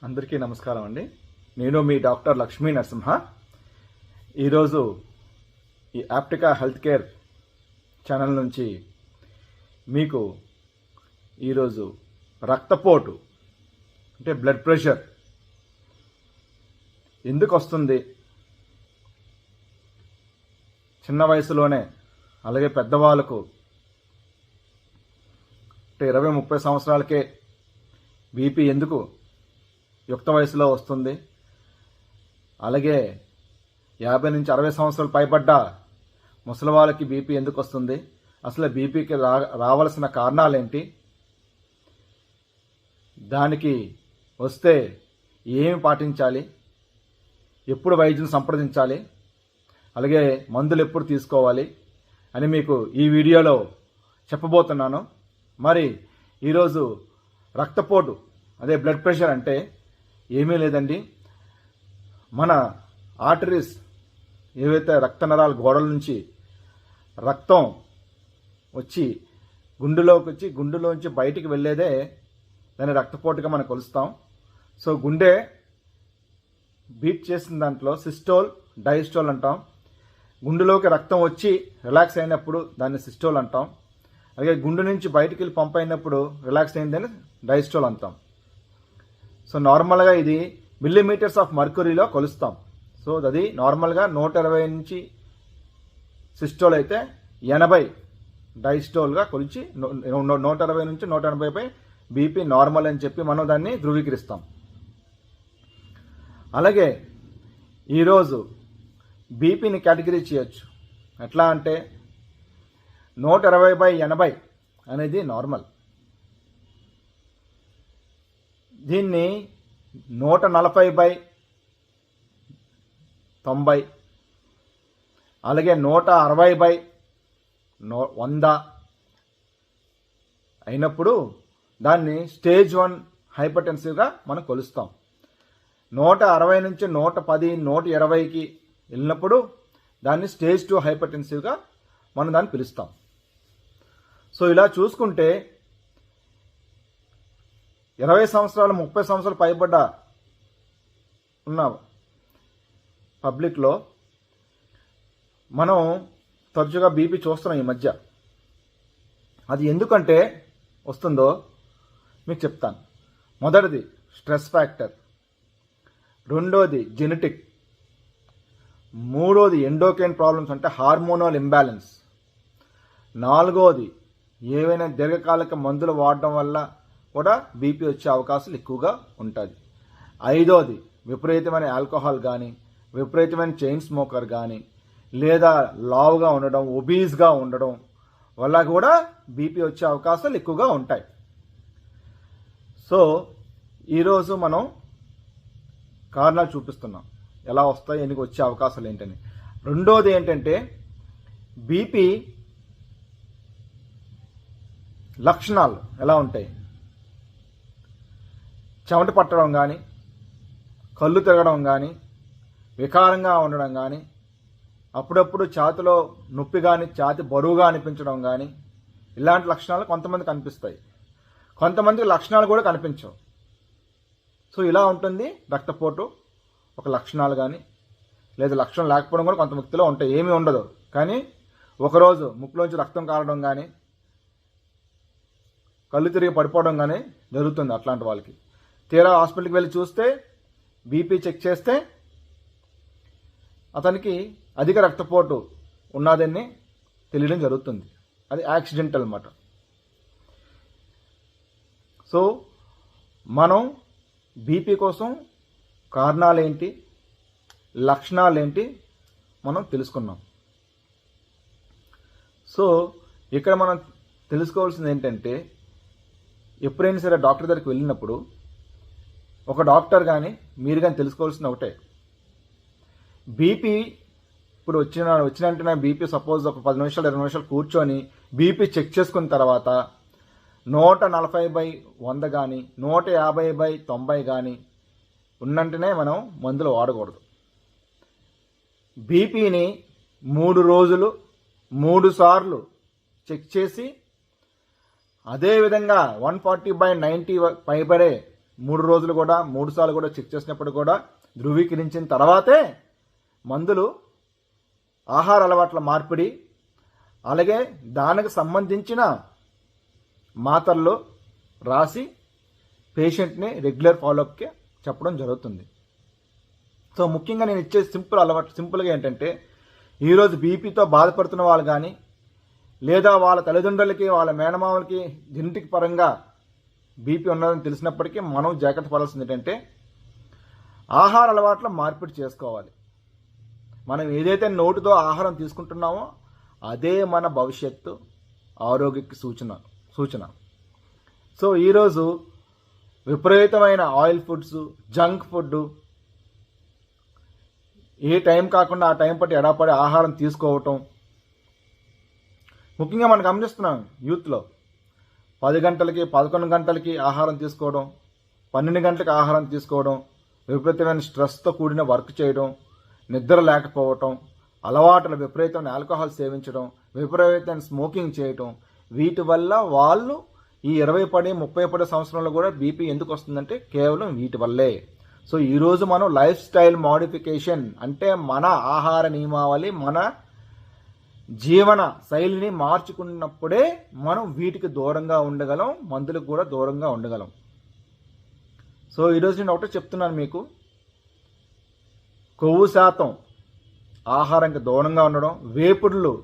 అందరికీ నమస్కారం అండి. నేను మీ డాక్టర్ లక్ష్మీ నరసింహ. ఈరోజు ఈ ఆప్టికా హెల్త్ కేర్ ఛానల్ నుంచి మీకు ఈరోజు రక్తపోటు అంటే బ్లడ్ ప్రెషర్ ఎందుకు వస్తుంది, చిన్న వయసులోనే అలాగే పెద్దవాళ్ళకు అంటే 20-30 సంవత్సరాలకే బీపీ ఎందుకు యుక్త వయసులో వస్తుంది, అలాగే 50-60 సంవత్సరాలు పైబడ్డ ముసలి వాళ్ళకి బీపీ ఎందుకు వస్తుంది, అసలు బీపీకి రావాల్సిన కారణాలేంటి, దానికి వస్తే ఏమి పాటించాలి, ఎప్పుడు వైద్యుని సంప్రదించాలి, అలాగే మందులు ఎప్పుడు తీసుకోవాలి అని మీకు ఈ వీడియోలో చెప్పబోతున్నాను. మరి ఈరోజు రక్తపోటు అదే బ్లడ్ ప్రెషర్ అంటే ఏమీ లేదండి. మన ఆర్టరీస్ ఏవైతే రక్త నరాల గోడల నుంచి రక్తం వచ్చి గుండెలోంచి బయటికి వెళ్ళేదే దాన్ని రక్తపోటుగా మనం కొలుస్తాం. సో గుండె బీట్ చేసిన దాంట్లో సిస్టోల్, డైస్టోల్ అంటాం. గుండెలోకి రక్తం వచ్చి రిలాక్స్ అయినప్పుడు దాన్ని సిస్టోల్ అంటాం. అలాగే గుండె నుంచి బయటికి వెళ్ళి పంప్ అయినప్పుడు రిలాక్స్ అయిందని డైస్టోల్ అంటాం. సో నార్మల్గా ఇది మిల్లీమీటర్స్ ఆఫ్ మర్క్యూరీలో కొలుస్తాం. సో అది నార్మల్గా 120 నుంచి సిస్టోల్ అయితే 80 డైస్టోల్గా కొలిచి 120 నుంచి 180పై బీపీ నార్మల్ అని చెప్పి మనం దాన్ని ధృవీకరిస్తాం. అలాగే ఈరోజు బీపీని కేటగిరీ చేయొచ్చు. ఎట్లా అంటే 120/80 అనేది నార్మల్. దీన్ని 140/90 అలాగే 160/100 అయినప్పుడు దాన్ని స్టేజ్ 1 హైపర్టెన్సివ్గా మనం కొలుస్తాం. 160 నుంచి 110, 120కి వెళ్ళినప్పుడు దాన్ని స్టేజ్ 2 హైపర్టెన్సివ్గా మనం దాన్ని పిలుస్తాం. సో ఇలా చూసుకుంటే 20 సంవత్సరాలు 30 సంవత్సరాలు పైబడ్డ ఉన్న పబ్లిక్లో మనం తరచుగా బీపీ చూస్తున్నాం ఈ మధ్య. అది ఎందుకంటే వస్తుందో మీకు చెప్తాను. మొదటిది స్ట్రెస్ ఫ్యాక్టర్, రెండోది జెనెటిక్, మూడోది ఎండోక్రైన్ ప్రాబ్లమ్స్ అంటే హార్మోనల్ ఇంబ్యాలెన్స్, నాలుగోది ఏవైనా దీర్ఘకాలిక మందులు వాడడం వల్ల కూడా బీపీ వచ్చే అవకాశాలు ఎక్కువగా ఉంటుంది. ఐదోది విపరీతమైన ఆల్కహాల్ కానీ, విపరీతమైన చైన్ స్మోకర్ కానీ, లేదా లావుగా ఉండడం, ఒబీస్గా ఉండడం వల్ల కూడా బీపీ వచ్చే అవకాశాలు ఎక్కువగా ఉంటాయి. సో ఈరోజు మనం కారణాలు చూపిస్తున్నాం ఎలా వస్తాయి, ఎందుకు వచ్చే అవకాశాలు ఏంటని. రెండోది ఏంటంటే బీపీ లక్షణాలు ఎలా ఉంటాయి. చెమట పట్టడం కానీ, కళ్ళు తిరగడం కానీ, వికారంగా ఉండడం కానీ, అప్పుడప్పుడు ఛాతిలో నొప్పి కానీ, ఛాతి బరువుగా అనిపించడం కానీ, ఇలాంటి లక్షణాలు కొంతమంది కనిపిస్తాయి. కొంతమందికి లక్షణాలు కూడా కనిపించవు. సో ఇలా ఉంటుంది రక్తపోటు ఒక లక్షణాలు కానీ, లేదా లక్షణం లేకపోవడం కూడా కొంత వ్యక్తిలో ఉంటాయి. ఏమీ ఉండదు కానీ ఒకరోజు ముక్కులోంచి రక్తం కారడం కానీ, కళ్ళు తిరిగి పడిపోవడం కానీ జరుగుతుంది అట్లాంటి వాళ్ళకి. తీరా హాస్పిటల్కి వెళ్ళి చూస్తే బీపీ చెక్ చేస్తే అతనికి అధిక రక్తపోటు ఉన్నదని తెలియడం జరుగుతుంది. అది యాక్సిడెంటల్ అన్నమాట. సో మనం బీపీ కోసం కారణాలేంటి, లక్షణాలేంటి మనం తెలుసుకున్నాం. సో ఇక్కడ మనం తెలుసుకోవాల్సింది ఏంటంటే ఎప్పుడైనా సరే డాక్టర్ దగ్గరికి వెళ్ళినప్పుడు ఒక డాక్టర్ కానీ మీరు కానీ తెలుసుకోవాల్సింది ఒకటే, బీపీ ఇప్పుడు వచ్చిన బీపీ సపోజ్ ఒక 10 నిమిషాలు 20 నిమిషాలు కూర్చొని బీపీ చెక్ చేసుకున్న తర్వాత 140/100 కానీ 150/90 కానీ ఉన్నంటనే మనం మందులు వాడకూడదు. బీపీని 3 రోజులు 3 సార్లు చెక్ చేసి అదేవిధంగా 140/90 పైబడే 3 రోజులు కూడా 3 సార్లు కూడా చెక్ చేసినప్పుడు కూడా ధృవీకరించిన తర్వాతే మందులు, ఆహార అలవాట్ల మార్పిడి, అలాగే దానికి సంబంధించిన మాత్రలు రాసి పేషెంట్ని రెగ్యులర్ ఫాలోఅప్కి చెప్పడం జరుగుతుంది. సో ముఖ్యంగా నేను ఇచ్చే సింపుల్గా ఏంటంటే, ఈరోజు బీపీతో బాధపడుతున్న వాళ్ళు కానీ, లేదా వాళ్ళ తల్లిదండ్రులకి, వాళ్ళ మేనమామలకి జెనెటిక్ పరంగా బీపీ ఉన్నదని తెలిసినప్పటికీ మనం జాగ్రత్త పడాల్సింది ఏంటంటే, ఆహార అలవాట్ల మార్పిడి చేసుకోవాలి. మనం ఏదైతే నోటితో ఆహారం తీసుకుంటున్నామో అదే మన భవిష్యత్తు ఆరోగ్యకి సూచన. సో ఈరోజు విపరీతమైన ఆయిల్ ఫుడ్స్, జంక్ ఫుడ్, ఏ టైం కాకుండా ఆ టైం పట్టి ఎడపడి ఆహారం తీసుకోవటం, ముఖ్యంగా మనం గమనిస్తున్నాం యూత్లో 10 గంటలకి 11 గంటలకి ఆహారం తీసుకోవడం, 12 గంటలకి ఆహారం తీసుకోవడం, విపరీతమైన స్ట్రెస్తో కూడిన వర్క్ చేయడం, నిద్ర లేకపోవటం, అలవాటులు విపరీతమైన ఆల్కహాల్ సేవించడం, విపరీతమైన స్మోకింగ్ చేయటం, వీటి వల్ల వాళ్ళు ఈ 20-30 సంవత్సరంలో కూడా బీపీ ఎందుకు వస్తుందంటే కేవలం వీటి వల్లే. సో ఈరోజు మనం లైఫ్ స్టైల్ మోడిఫికేషన్ అంటే మన ఆహార నియమావళి, మన జీవన శైలిని మార్చుకున్నప్పుడే మనం వీటికి దూరంగా ఉండగలం, మందులకు కూడా దూరంగా ఉండగలం. సో ఈరోజు నేను ఒకటే చెప్తున్నాను మీకు, కొవ్వు శాతం ఆహారానికి దూరంగా ఉండడం, వేపుడులు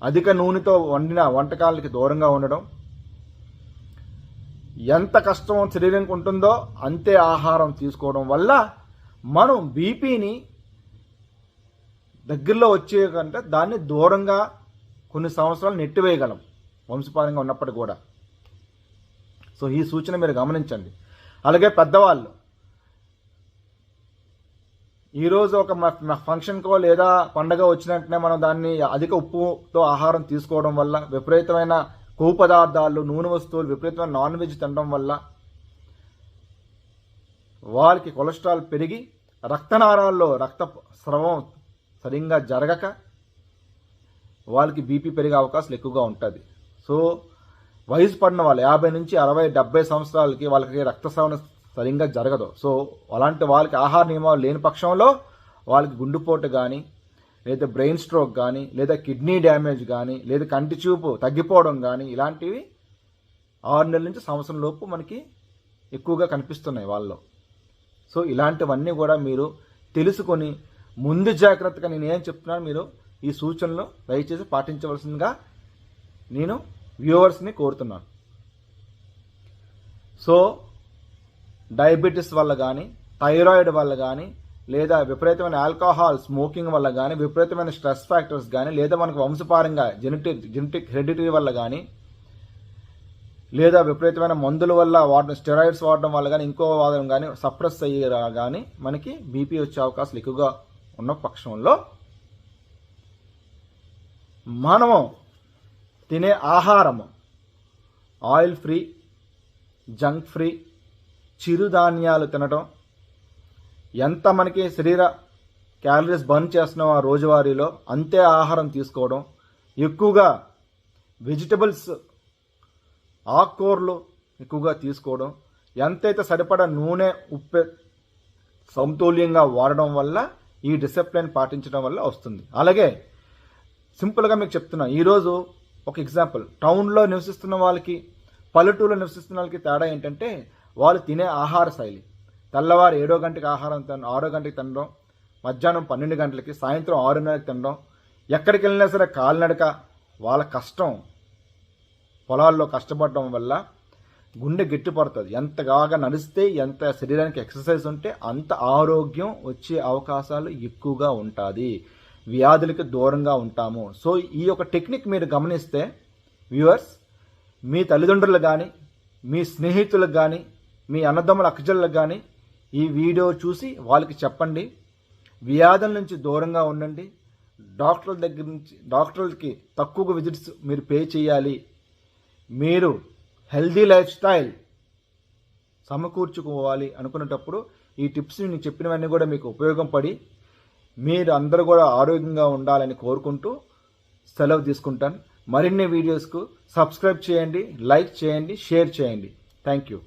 అధిక నూనెతో వండిన వంటకాలకి దూరంగా ఉండడం, ఎంత కష్టం శరీరానికి ఉంటుందో అంతే ఆహారం తీసుకోవడం వల్ల మనం బీపీని దగ్గరలో వచ్చే కంటే దాన్ని దూరంగా కొన్ని సంవత్సరాలు నెట్టివేయగలం, వంశపారంగా ఉన్నప్పటికీ కూడా. సో ఈ సూచన మీరు గమనించండి. అలాగే పెద్దవాళ్ళు ఈరోజు ఒక ఫంక్షన్కో లేదా పండగ వచ్చినట్టునే మనం దాన్ని అధిక ఉప్పుతో ఆహారం తీసుకోవడం వల్ల, విపరీతమైన కొవ్వు పదార్థాలు, నూనె వస్తువులు, విపరీతమైన నాన్ వెజ్ తినడం వల్ల వాళ్ళకి కొలెస్ట్రాల్ పెరిగి రక్తనాళాల్లో రక్త స్రవం సరిగ్గా జరగక వాళ్ళకి బీపీ పెరిగే అవకాశాలు ఎక్కువగా ఉంటుంది. సో వయసు పడిన వాళ్ళు 50-60-70 సంవత్సరాలకి వాళ్ళకి రక్తస్రావణ సరిగ్గా జరగదు. సో అలాంటి వాళ్ళకి ఆహార నియమాలు లేని పక్షంలో వాళ్ళకి గుండెపోటు కానీ, లేదా బ్రెయిన్ స్ట్రోక్ కానీ, లేదా కిడ్నీ డ్యామేజ్ కానీ, లేదా కంటి చూపు తగ్గిపోవడం కానీ, ఇలాంటివి 6 నెలల నుంచి సంవత్సరం లోపు మనకి ఎక్కువగా కనిపిస్తున్నాయి వాళ్ళలో. సో ఇలాంటివన్నీ కూడా మీరు తెలుసుకొని ముందు జాగ్రత్తగా నేను ఏం చెప్తున్నాను, మీరు ఈ సూచనలు దయచేసి పాటించవలసిందిగా నేను వ్యూవర్స్ని కోరుతున్నాను. సో డయాబెటీస్ వల్ల కానీ, థైరాయిడ్ వల్ల కానీ, లేదా విపరీతమైన ఆల్కహాల్ స్మోకింగ్ వల్ల కానీ, విపరీతమైన స్ట్రెస్ ఫ్యాక్టర్స్ కానీ, లేదా మనకు వంశపారంగా జెనెటిక్ హెరిడిటరీ వల్ల కానీ, లేదా విపరీతమైన మందుల వల్ల స్టెరాయిడ్స్ వాడడం వల్ల కానీ, ఇంకో వాదన కానీ సప్రెస్ అయ్యే కానీ మనకి బీపీ వచ్చే అవకాశాలు ఎక్కువగా ఉన్న పక్షంలో మనము తినే ఆహారము ఆయిల్ ఫ్రీ, జంక్ ఫ్రీ, చిరుధాన్యాలు తినటం, ఎంత మనకి శరీర క్యాలరీస్ బర్న్ చేస్తున్నాం ఆ రోజువారీలో అంతే ఆహారం తీసుకోవడం, ఎక్కువగా వెజిటబుల్స్, ఆకుకూరలు ఎక్కువగా తీసుకోవడం, ఎంతైతే సరిపడా నూనె, ఉప్పు సమతుల్యంగా వాడడం వల్ల ఈ డిసిప్లిన్ పాటించడం వల్ల వస్తుంది. అలాగే సింపుల్గా మీకు చెప్తున్నా, ఈరోజు ఒక ఎగ్జాంపుల్, టౌన్లో నివసిస్తున్న వాళ్ళకి, పల్లెటూరులో నివసిస్తున్న వాళ్ళకి తేడా ఏంటంటే వాళ్ళు తినే ఆహార శైలి. తెల్లవారు 7 గంటకి ఆహారం 6 గంటకి తినడం, మధ్యాహ్నం 12 గంటలకి, సాయంత్రం 6:30కి తినడం, ఎక్కడికి వెళ్ళినా సరే కాలినడక, వాళ్ళ కష్టం, పొలాల్లో కష్టపడడం వల్ల గుండె గట్టిపడుతుంది. ఎంత బాగా నడిస్తే, ఎంత శరీరానికి ఎక్సర్సైజ్ ఉంటే అంత ఆరోగ్యం వచ్చే అవకాశాలు ఎక్కువగా ఉంటుంది, వ్యాధులకి దూరంగా ఉంటాము. సో ఈ యొక్క టెక్నిక్ మీరు గమనిస్తే వ్యూవర్స్, మీ తల్లిదండ్రులు కానీ, మీ స్నేహితులకు కానీ, మీ అన్నదమ్ముల అక్కజల్లకు కానీ ఈ వీడియో చూసి వాళ్ళకి చెప్పండి. వ్యాధుల నుంచి దూరంగా ఉండండి. డాక్టర్ల దగ్గర నుంచి, డాక్టర్లకి తక్కువ విజిట్స్ మీరు పే చేయాలి. మీరు హెల్దీ లైఫ్ స్టైల్ సమకూర్చుకోవాలి అనుకునేటప్పుడు ఈ టిప్స్ నేను చెప్పినవన్నీ కూడా మీకు ఉపయోగపడి మీరు అందరూ కూడా ఆరోగ్యంగా ఉండాలని కోరుకుంటూ సెలవు తీసుకుంటాను. మరిన్ని వీడియోస్కు సబ్స్క్రైబ్ చేయండి, లైక్ చేయండి, షేర్ చేయండి. Thank you.